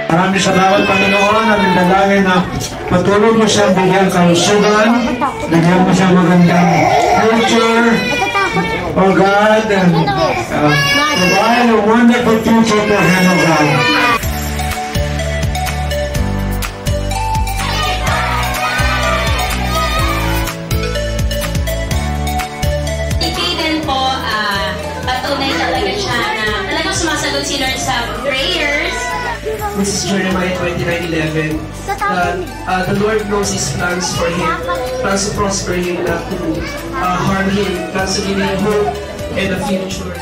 Maraming salamat, Panginoon, at dalangin na patuloy mo siyang bigyan kalusugan, bigyan mo siyang magandang future, oh God, and provide a wonderful future for him, oh God. Patunay talaga siya na talagang sumasagot si Lord sa prayers. This is Jeremiah 29:11. The Lord knows His plans for him, plans to prosper him, not to harm him, plans to give him hope and a future.